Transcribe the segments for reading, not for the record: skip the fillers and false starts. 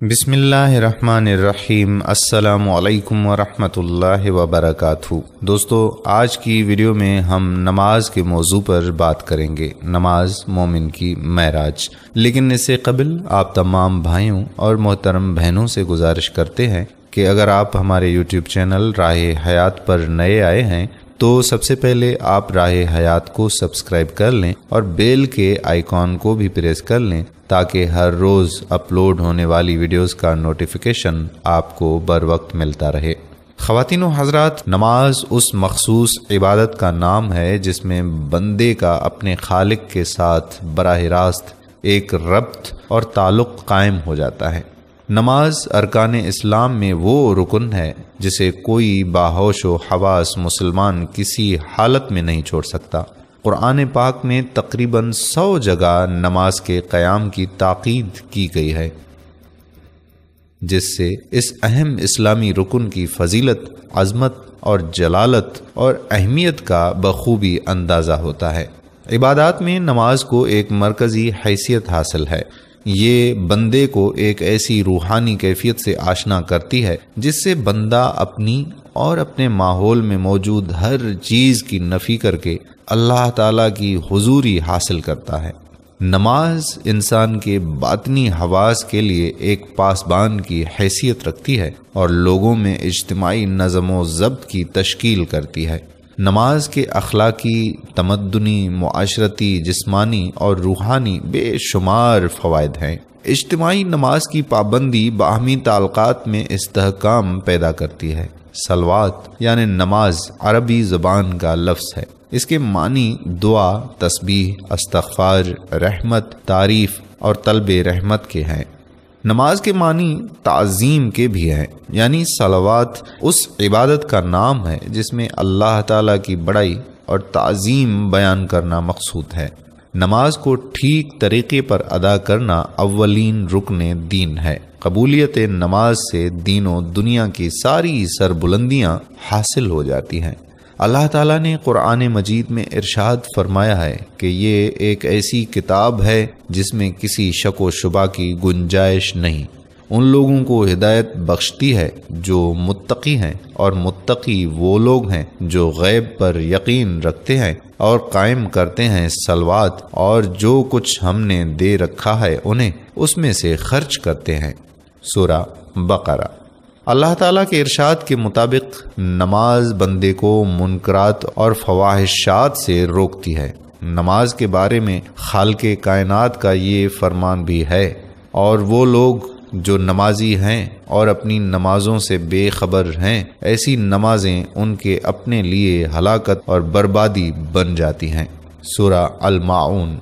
بسم اللہ الرحمن الرحیم۔ السلام علیکم ورحمۃ اللہ وبرکاتہ۔ دوستو، آج کی ویڈیو میں ہم نماز کے موضوع پر بات کریں گے، نماز مومن کی معراج۔ لیکن اس سے قبل آپ تمام بھائیوں اور محترم بہنوں سے گزارش کرتے ہیں کہ اگر آپ ہمارے یوٹیوب چینل راہ حیات پر نئے آئے ہیں تو سب سے پہلے آپ راہ حیات کو سبسکرائب کر لیں اور بیل کے آئیکن کو بھی پریس کر لیں تاکہ ہر روز اپلوڈ ہونے والی ویڈیوز کا نوٹیفیکیشن آپ کو بر وقت ملتا رہے۔ خواتین و حضرات، نماز اس مخصوص عبادت کا نام ہے جس میں بندے کا اپنے خالق کے ساتھ براہ راست ایک ربط اور تعلق قائم ہو جاتا ہے۔ نماز ارکان اسلام میں وہ رکن ہے جسے کوئی باہوش و حواس مسلمان کسی حالت میں نہیں چھوڑ سکتا۔ قرآن پاک میں تقریباً 100 جگہ نماز کے قیام کی تاکید کی گئی ہے، جس سے اس اہم اسلامی رکن کی فضیلت، عظمت اور جلالت اور اہمیت کا بخوبی اندازہ ہوتا ہے۔ عبادات میں نماز کو ایک مرکزی حیثیت حاصل ہے۔ یہ بندے کو ایک ایسی روحانی کیفیت سے آشنا کرتی ہے جس سے بندہ اپنی اور اپنے ماحول میں موجود ہر چیز کی نفی کر کے اللہ تعالیٰ کی حضوری حاصل کرتا ہے۔ نماز انسان کے باطنی حواس کے لیے ایک پاسبان کی حیثیت رکھتی ہے اور لوگوں میں اجتماعی نظم و ضبط کی تشکیل کرتی ہے۔ نماز کے اخلاقی، تمدنی، معاشرتی، جسمانی اور روحانی بے شمار فوائد ہیں۔ اجتماعی نماز کی پابندی باہمی تعلقات میں استحکام پیدا کرتی ہے۔ صلوات یعنی نماز عربی زبان کا لفظ ہے۔ اس کے معنی دعا، تسبیح، استغفار، رحمت، تعریف اور طلب رحمت کے ہیں۔ نماز کے معنی تعظیم کے بھی ہیں، یعنی صلوات اس عبادت کا نام ہے جس میں اللہ تعالیٰ کی بڑائی اور تعظیم بیان کرنا مقصود ہے۔ نماز کو ٹھیک طریقے پر ادا کرنا اولین رکن دین ہے۔ قبولیت نماز سے دین و دنیا کی ساری سربلندیاں حاصل ہو جاتی ہیں۔ اللہ تعالیٰ نے قرآن مجید میں ارشاد فرمایا ہے کہ یہ ایک ایسی کتاب ہے جس میں کسی شک و شبہ کی گنجائش نہیں۔ ان لوگوں کو ہدایت بخشتی ہے جو متقی ہیں، اور متقی وہ لوگ ہیں جو غیب پر یقین رکھتے ہیں اور قائم کرتے ہیں صلوات، اور جو کچھ ہم نے دے رکھا ہے انہیں اس میں سے خرچ کرتے ہیں۔ سورہ بقرہ۔ اللہ تعالیٰ کے ارشاد کے مطابق نماز بندے کو منکرات اور فواحشات سے روکتی ہے۔ نماز کے بارے میں خالق کائنات کا یہ فرمان بھی ہے، اور وہ لوگ جو نمازی ہیں اور اپنی نمازوں سے بے خبر ہیں، ایسی نمازیں ان کے اپنے لیے ہلاکت اور بربادی بن جاتی ہیں۔ سورہ الماعون۔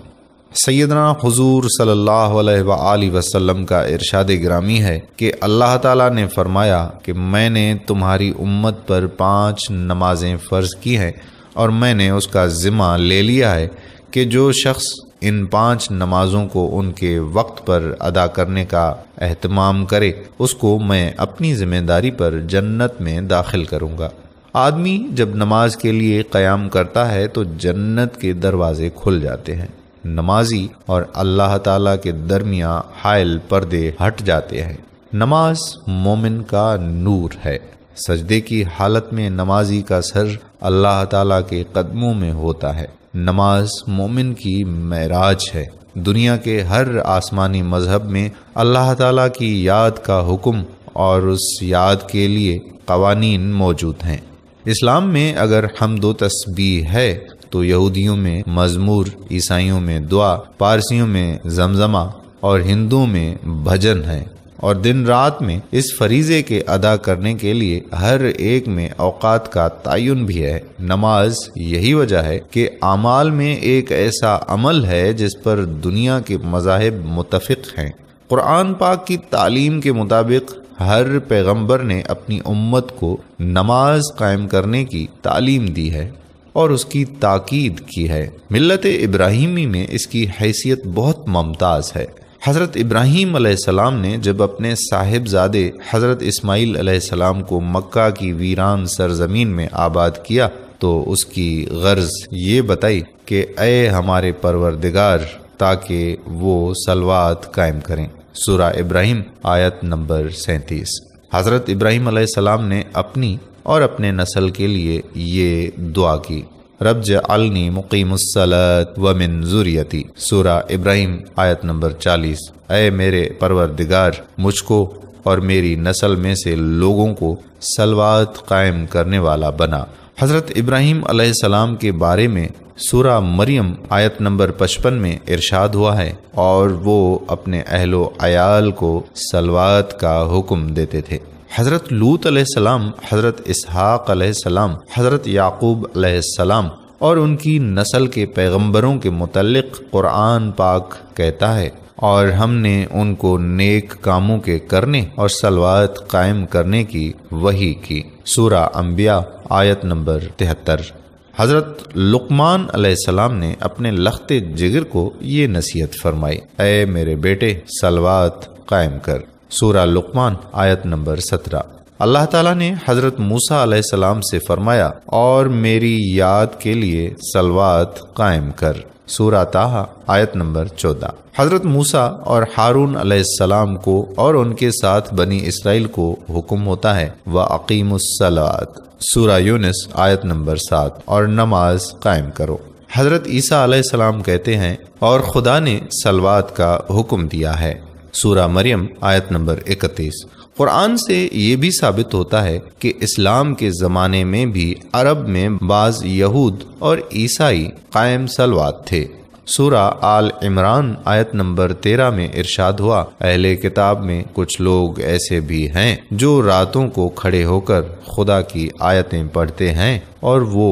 سیدنا حضور صلی اللہ علیہ وآلہ وسلم کا ارشاد گرامی ہے کہ اللہ تعالیٰ نے فرمایا کہ میں نے تمہاری امت پر 5 نمازیں فرض کی ہیں، اور میں نے اس کا ذمہ لے لیا ہے کہ جو شخص ان 5 نمازوں کو ان کے وقت پر ادا کرنے کا اہتمام کرے اس کو میں اپنی ذمہ داری پر جنت میں داخل کروں گا۔ آدمی جب نماز کے لیے قیام کرتا ہے تو جنت کے دروازے کھل جاتے ہیں۔ نمازی اور اللہ تعالیٰ کے درمیان حائل پردے ہٹ جاتے ہیں۔ نماز مومن کا نور ہے۔ سجدے کی حالت میں نمازی کا سر اللہ تعالیٰ کے قدموں میں ہوتا ہے۔ نماز مومن کی معراج ہے۔ دنیا کے ہر آسمانی مذہب میں اللہ تعالیٰ کی یاد کا حکم اور اس یاد کے لیے قوانین موجود ہیں۔ اسلام میں اگر حمد و تسبیح ہے تو یہودیوں میں مزمور، عیسائیوں میں دعا، پارسیوں میں زمزمہ اور ہندوؤں میں بھجن ہے، اور دن رات میں اس فریضے کے ادا کرنے کے لیے ہر ایک میں اوقات کا تعین بھی ہے۔ نماز یہی وجہ ہے کہ اعمال میں ایک ایسا عمل ہے جس پر دنیا کے مذاہب متفق ہیں۔ قرآن پاک کی تعلیم کے مطابق ہر پیغمبر نے اپنی امت کو نماز قائم کرنے کی تعلیم دی ہے اور اس کی تاکید کی ہے۔ ملت ابراہیمی میں اس کی حیثیت بہت ممتاز ہے۔ حضرت ابراہیم علیہ السلام نے جب اپنے صاحبزادے حضرت اسماعیل علیہ السلام کو مکہ کی ویران سرزمین میں آباد کیا تو اس کی غرض یہ بتائی کہ اے ہمارے پروردگار، تاکہ وہ صلوات قائم کریں۔ سورہ ابراہیم آیت نمبر 37۔ حضرت ابراہیم علیہ السلام نے اپنی اور اپنے نسل کے لیے یہ دعا کی، رب جعلنی مقیم الصلاۃ ومن ذریتی، سورہ ابراہیم آیت نمبر 40۔ اے میرے پروردگار، مجھ کو اور میری نسل میں سے لوگوں کو صلوات قائم کرنے والا بنا۔ حضرت ابراہیم علیہ السلام کے بارے میں سورہ مریم آیت نمبر 55 میں ارشاد ہوا ہے، اور وہ اپنے اہل و عیال کو صلوات کا حکم دیتے تھے۔ حضرت لوط علیہ السلام، حضرت اسحاق علیہ السلام، حضرت یعقوب علیہ السلام اور ان کی نسل کے پیغمبروں کے متعلق قرآن پاک کہتا ہے، اور ہم نے ان کو نیک کاموں کے کرنے اور صلوات قائم کرنے کی وحی کی، سورہ انبیاء آیت نمبر 73۔ حضرت لقمان علیہ السلام نے اپنے لخت جگر کو یہ نصیحت فرمائی، اے میرے بیٹے صلوات قائم کر، سورہ لقمان آیت نمبر 17۔ اللہ تعالیٰ نے حضرت موسیٰ علیہ السلام سے فرمایا، اور میری یاد کے لیے صلوات قائم کر، سورہ طٰہٰ آیت نمبر 14۔ حضرت موسیٰ اور ہارون علیہ السلام کو اور ان کے ساتھ بنی اسرائیل کو حکم ہوتا ہے وَأَقِیمُوا الصَّلَاةَ، سورہ یونس آیت نمبر 7، اور نماز قائم کرو۔ حضرت عیسیٰ علیہ السلام کہتے ہیں، اور خدا نے صلوات کا حکم دیا ہے، سورہ مریم آیت نمبر 31۔ قرآن سے یہ بھی ثابت ہوتا ہے کہ اسلام کے زمانے میں بھی عرب میں بعض یہود اور عیسائی قائم صلوات تھے۔ سورہ آل عمران آیت نمبر 13 میں ارشاد ہوا، اہل کتاب میں کچھ لوگ ایسے بھی ہیں جو راتوں کو کھڑے ہو کر خدا کی آیتیں پڑھتے ہیں اور وہ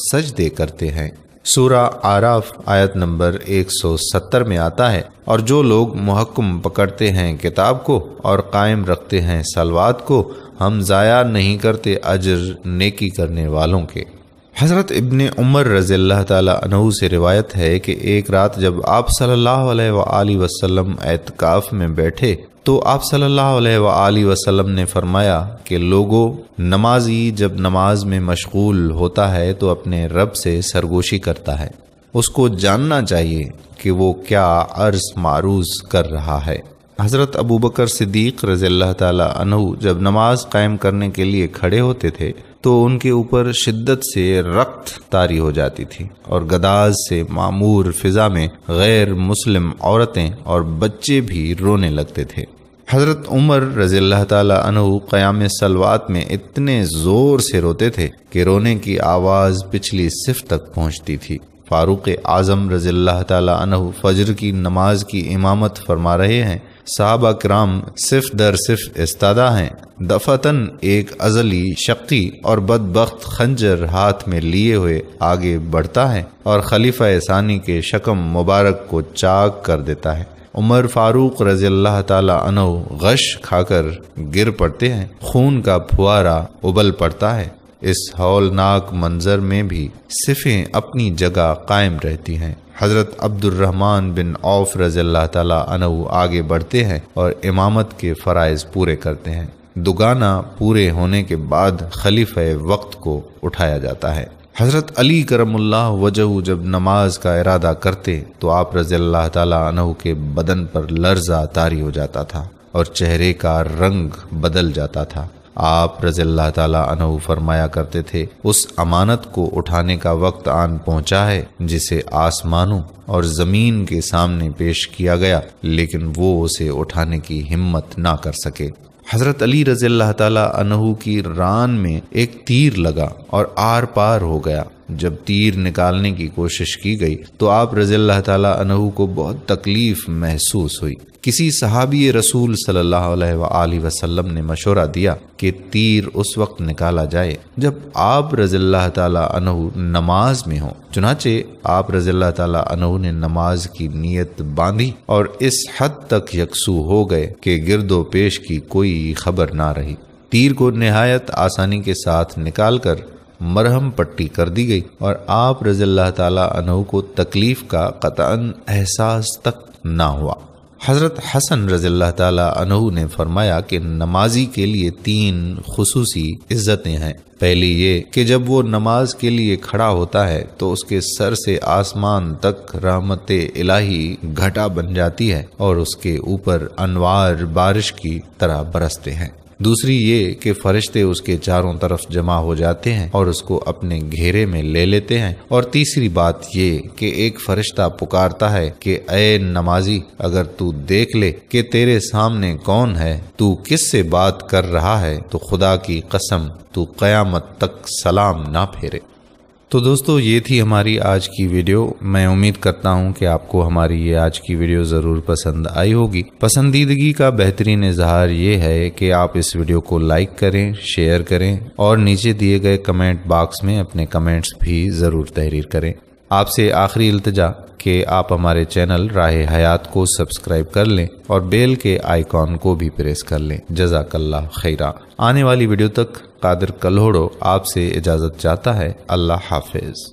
سجدے کرتے ہیں۔ سورہ اعراف آیت نمبر 170 میں آتا ہے، اور جو لوگ محکم پکڑتے ہیں کتاب کو اور قائم رکھتے ہیں صلوات کو، ہم ضائع نہیں کرتے اجر نیکی کرنے والوں کے۔ حضرت ابن عمر رضی اللہ تعالیٰ عنہ سے روایت ہے کہ ایک رات جب آپ صلی اللہ علیہ وآلہ وسلم اعتکاف میں بیٹھے تو آپ صلی اللہ علیہ وآلہ وسلم نے فرمایا کہ لوگوں، نمازی جب نماز میں مشغول ہوتا ہے تو اپنے رب سے سرگوشی کرتا ہے، اس کو جاننا چاہیے کہ وہ کیا عرض معروض کر رہا ہے۔ حضرت ابوبکر صدیق رضی اللہ تعالیٰ عنہ جب نماز قائم کرنے کے لیے کھڑے ہوتے تھے تو ان کے اوپر شدت سے رخت طاری ہو جاتی تھی، اور گداز سے معمور فضا میں غیر مسلم عورتیں اور بچے بھی رونے لگتے تھے۔ حضرت عمر رضی اللہ تعالیٰ عنہ قیام صلوات میں اتنے زور سے روتے تھے کہ رونے کی آواز پچھلی صف تک پہنچتی تھی۔ فاروق اعظم رضی اللہ تعالیٰ عنہ فجر کی نماز کی امامت فرما رہے ہیں، صحابہ کرام صف در صف استادہ ہیں، دفعتاً ایک ازلی شقی اور بدبخت خنجر ہاتھ میں لیے ہوئے آگے بڑھتا ہے اور خلیفہ ثانی کے شکم مبارک کو چاک کر دیتا ہے۔ عمر فاروق رضی اللہ تعالیٰ عنہ غش کھا کر گر پڑتے ہیں، خون کا پھوارا ابل پڑتا ہے۔ اس ہولناک منظر میں بھی صفیں اپنی جگہ قائم رہتی ہیں۔ حضرت عبد الرحمن بن عوف رضی اللہ تعالیٰ عنہ آگے بڑھتے ہیں اور امامت کے فرائض پورے کرتے ہیں۔ دگانا پورے ہونے کے بعد خلیفہ وقت کو اٹھایا جاتا ہے۔ حضرت علی کرم اللہ وجہہ جب نماز کا ارادہ کرتے تو آپ رضی اللہ تعالیٰ عنہ کے بدن پر لرزہ طاری ہو جاتا تھا اور چہرے کا رنگ بدل جاتا تھا۔ آپ رضی اللہ تعالیٰ عنہ فرمایا کرتے تھے، اس امانت کو اٹھانے کا وقت آن پہنچا ہے جسے آسمانوں اور زمین کے سامنے پیش کیا گیا، لیکن وہ اسے اٹھانے کی ہمت نہ کر سکے۔ حضرت علی رضی اللہ تعالیٰ عنہ کی ران میں ایک تیر لگا اور آر پار ہو گیا۔ جب تیر نکالنے کی کوشش کی گئی تو آپ رضی اللہ تعالیٰ عنہ کو بہت تکلیف محسوس ہوئی۔ کسی صحابی رسول صلی اللہ علیہ وآلہ وسلم نے مشورہ دیا کہ تیر اس وقت نکالا جائے جب آپ رضی اللہ تعالیٰ عنہ نماز میں ہوں۔ چنانچہ آپ رضی اللہ تعالیٰ عنہ نے نماز کی نیت باندھی اور اس حد تک یکسو ہو گئے کہ گرد و پیش کی کوئی خبر نہ رہی۔ تیر کو نہایت آسانی کے ساتھ نکال کر مرہم پٹی کر دی گئی اور آپ رضی اللہ تعالیٰ عنہ کو تکلیف کا قطعاً احساس تک نہ ہوا۔ حضرت حسن رضی اللہ تعالی عنہ نے فرمایا کہ نمازی کے لیے 3 خصوصی عزتیں ہیں۔ پہلی یہ کہ جب وہ نماز کے لیے کھڑا ہوتا ہے تو اس کے سر سے آسمان تک رحمت الہی گھٹا بن جاتی ہے اور اس کے اوپر انوار بارش کی طرح برستے ہیں۔ دوسری یہ کہ فرشتے اس کے چاروں طرف جمع ہو جاتے ہیں اور اس کو اپنے گھیرے میں لے لیتے ہیں۔ اور تیسری بات یہ کہ ایک فرشتہ پکارتا ہے کہ اے نمازی، اگر تو دیکھ لے کہ تیرے سامنے کون ہے، تو کس سے بات کر رہا ہے، تو خدا کی قسم تو قیامت تک سلام نہ پھیرے۔ تو دوستو، یہ تھی ہماری آج کی ویڈیو۔ میں امید کرتا ہوں کہ آپ کو ہماری یہ آج کی ویڈیو ضرور پسند آئی ہوگی۔ پسندیدگی کا بہترین اظہار یہ ہے کہ آپ اس ویڈیو کو لائک کریں، شیئر کریں اور نیچے دیے گئے کمنٹ باکس میں اپنے کمنٹس بھی ضرور تحریر کریں۔ آپ سے آخری التجا کہ آپ ہمارے چینل راہ حیات کو سبسکرائب کر لیں اور بیل کے آئیکن کو بھی پریس کر لیں۔ جزاک اللہ خیرہ۔ آنے والی ویڈیو تک قادر کلہوڑو آپ سے اجازت چاہتا ہے۔ اللہ حافظ۔